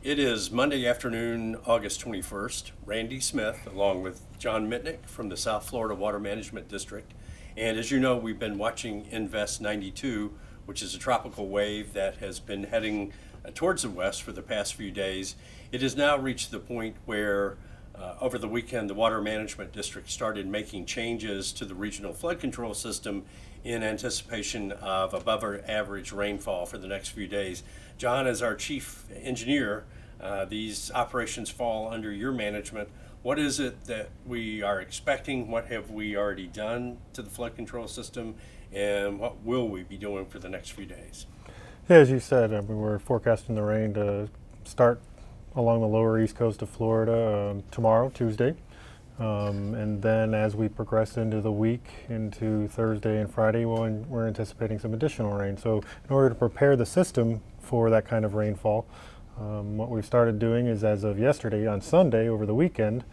It is Monday afternoon, August 21st. Randy Smith, along with John Mitnik from the South Florida Water Management District. And as you know, we've been watching Invest 92, which is a tropical wave that has been heading towards the west for the past few days. It has now reached the point where over the weekend, the Water Management District started making changes to the regional flood control system in anticipation of above average rainfall for the next few days. John, as our chief engineer, these operations fall under your management. What is it that we are expecting? What have we already done to the flood control system? And what will we be doing for the next few days? Yeah, as you said, we're forecasting the rain to start along the lower east coast of Florida tomorrow, Tuesday. And then as we progress into the week, into Thursday and Friday, we're anticipating some additional rain. So in order to prepare the system for that kind of rainfall, what we've started doing is, as of yesterday, on Sunday, over the weekend,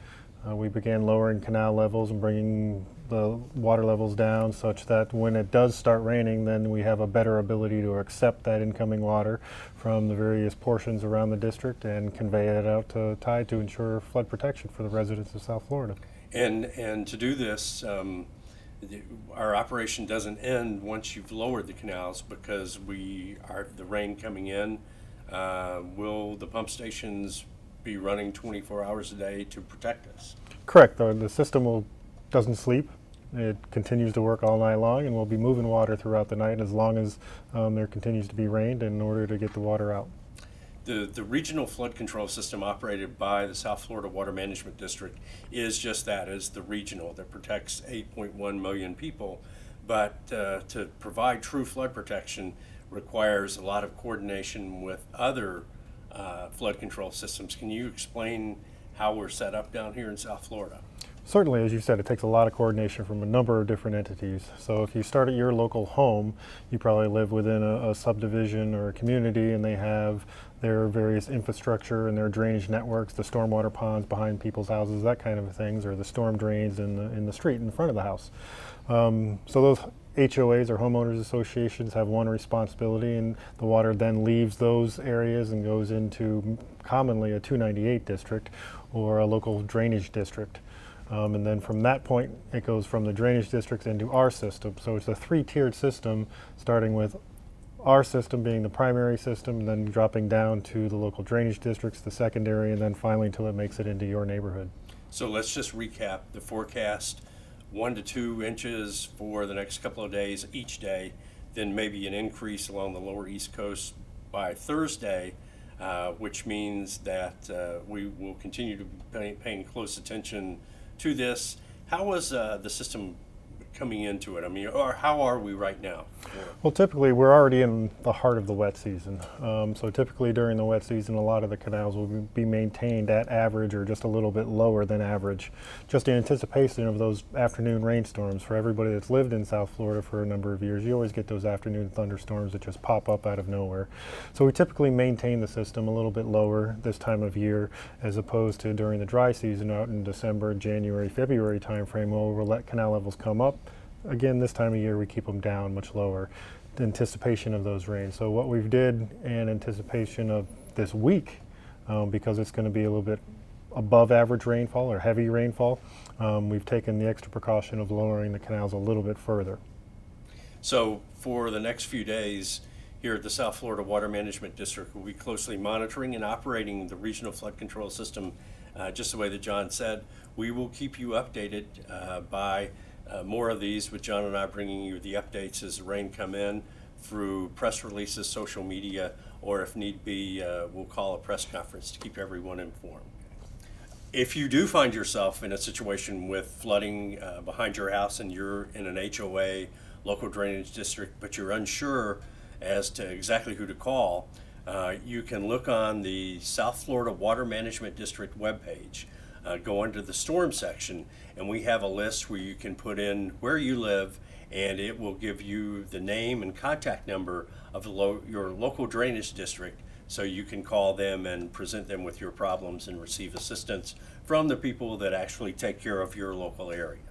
we began lowering canal levels and bringing the water levels down such that when it does start raining, then we have a better ability to accept that incoming water from the various portions around the district and convey it out to tide to ensure flood protection for the residents of South Florida. And to do this, our operation doesn't end once you've lowered the canals, because the rain coming in. Will the pump stations be running 24 hours a day to protect us? Correct. The system doesn't sleep. It continues to work all night long, and we'll be moving water throughout the night as long as there continues to be rain in order to get the water out. The regional flood control system operated by the South Florida Water Management District is just that, is the regional that protects 8.1 million people. But to provide true flood protection requires a lot of coordination with other flood control systems. Can you explain how we're set up down here in South Florida? Certainly, as you said, it takes a lot of coordination from a number of different entities. So if you start at your local home, you probably live within a subdivision or a community, and they have their various infrastructure and their drainage networks, the stormwater ponds behind people's houses, that kind of things, or the storm drains in the street in front of the house. So those HOAs or homeowners associations have one responsibility, and the water then leaves those areas and goes into commonly a 298 district or a local drainage district. And then from that point, it goes from the drainage districts into our system. So it's a three-tiered system, starting with our system being the primary system, and then dropping down to the local drainage districts, the secondary, and then finally until it makes it into your neighborhood. So let's just recap the forecast: 1 to 2 inches for the next couple of days each day, then maybe an increase along the lower east coast by Thursday, which means that we will continue to be paying close attention to this. How is the system coming into it? I mean, or how are we right now? Well, typically we're already in the heart of the wet season. So typically during the wet season, a lot of the canals will be maintained at average or just a little bit lower than average, just in anticipation of those afternoon rainstorms. For everybody that's lived in South Florida for a number of years, you always get those afternoon thunderstorms that just pop up out of nowhere. So we typically maintain the system a little bit lower this time of year, as opposed to during the dry season out in December, January, February timeframe, where we'll let canal levels come up. Again, this time of year we keep them down much lower in anticipation of those rains. So what we've did in anticipation of this week, because it's going to be a little bit above average rainfall or heavy rainfall, we've taken the extra precaution of lowering the canals a little bit further. So for the next few days here at the South Florida Water Management District, we'll be closely monitoring and operating the regional flood control system just the way that John said. We will keep you updated by more of these, with John and I bringing you the updates as the rain come in through press releases, social media, or if need be, we'll call a press conference to keep everyone informed. If you do find yourself in a situation with flooding behind your house and you're in an HOA, local drainage district, but you're unsure as to exactly who to call, you can look on the South Florida Water Management District webpage. Go into the storm section, and we have a list where you can put in where you live, and it will give you the name and contact number of your local drainage district, so you can call them and present them with your problems and receive assistance from the people that actually take care of your local area.